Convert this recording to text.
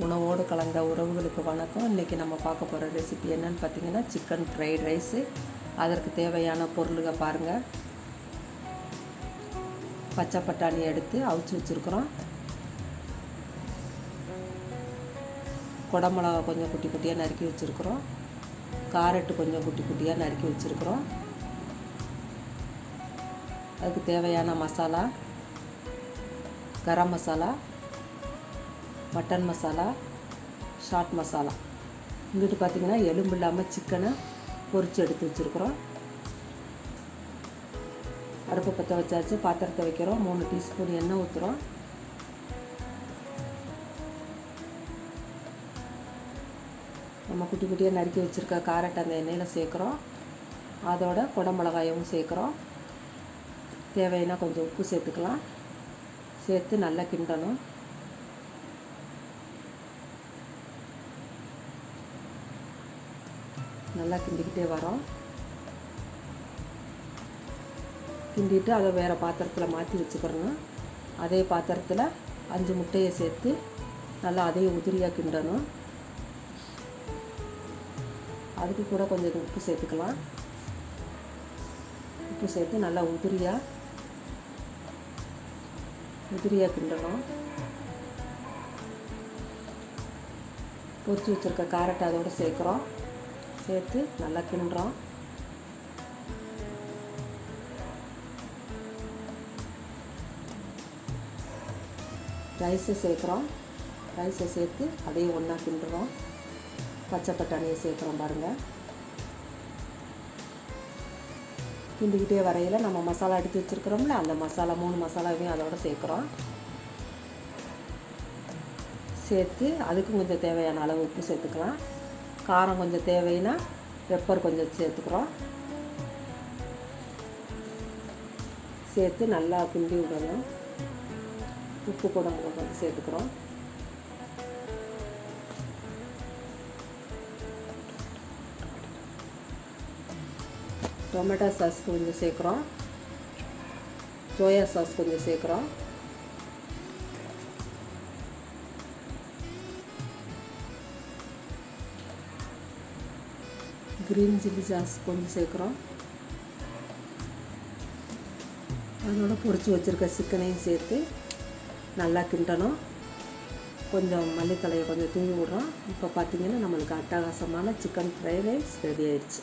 உணவோடு கலந்த உறவுகளுக்கு வணக்கம். இன்றைக்கி நம்ம பார்க்க போகிற ரெசிபி என்னென்னு பார்த்தீங்கன்னா சிக்கன் ஃப்ரைட் ரைஸு. அதற்கு தேவையான பொருளுங்க பாருங்கள். பச்சை பட்டாணி எடுத்து அவிச்சு வச்சுருக்குறோம். குடமிளகா கொஞ்சம் குட்டி குட்டியாக நறுக்கி வச்சுருக்குறோம். காரட்டு கொஞ்சம் குட்டி குட்டியாக நறுக்கி வச்சுருக்குறோம். அதுக்கு தேவையான மசாலா கரம் மசாலா, மட்டன் மசாலா, ஷாட் மசாலா. இங்கிட்டு பார்த்திங்கன்னா எலும்பு இல்லாமல் சிக்கனை பொரித்து எடுத்து வச்சுருக்குறோம். அடுப்பை பற்ற வச்சாச்சு. பாத்திரத்தை வைக்கிறோம். 3 டீஸ்பூன் எண்ணெய் ஊற்றுறோம். நம்ம குட்டி குட்டியாக நறுக்கி வச்சுருக்க காரட்டை அந்த எண்ணெயில் சேர்க்குறோம். அதோட குடமிளகாயும் சேர்க்குறோம். தேவைன்னா கொஞ்சம் உப்பு சேர்த்துக்கலாம். சேர்த்து நல்லா கிண்டணும். நல்லா கிண்டிக்கிட்டே வரோம். கிண்டிட்டு அதை வேறு பாத்திரத்தில் மாற்றி வச்சுக்கிறோங்க. அதே பாத்திரத்தில் 5 முட்டையை சேர்த்து நல்லா அதையும் உதிரியாக கிண்டணும். அதுக்கு கூட கொஞ்சம் உப்பு சேர்த்துக்கலாம். உப்பு சேர்த்து நல்லா உதிரியாக கிண்டணும். பொரிச்சு வச்சுருக்க காரட்டை அதோடு சேர்க்குறோம். சேர்த்து நல்லா கிண்டுறோம். ரைஸை சேர்க்குறோம். ரைஸை சேர்த்து அதையும் ஒன்றா கிண்டுறோம். பச்சை பட்டாணியை சேர்க்குறோம் பாருங்கள். கிண்டிக்கிட்டே வரையில் நம்ம மசாலா எடுத்து வச்சுருக்குறோம்ல, அந்த மசாலா 3 மசாலாவையும் அதோடு சேர்க்குறோம். சேர்த்து அதுக்கும் கொஞ்சம் தேவையான அளவு உப்பு சேர்த்துக்கலாம். காரம் கொஞ்சம் தேவைன்னா பெப்பர் கொஞ்சம் சேர்த்துக்கிறோம். சேர்த்து நல்லா கிண்டி விடணும். உப்பு கூட கொஞ்சம் சேர்த்துக்கிறோம். டொமேட்டோ சாஸ் கொஞ்சம் சேர்க்குறோம். சோயா சாஸ் கொஞ்சம் சேர்க்குறோம். க்ரீன் சில்லி சாஸ் கொஞ்சம் சேர்க்குறோம். அதோட பொரிச்சு வச்சுருக்க சிக்கனையும் சேர்த்து நல்லா கிண்டணும். கொஞ்சம் மல்லித்தலையை கொஞ்சம் தூவி விட்றோம். இப்போ பார்த்திங்கன்னா நம்மளுக்கு அட்டகாசமான சிக்கன் ஃப்ரைட் ரைஸ் ரெடி ஆயிடுச்சு.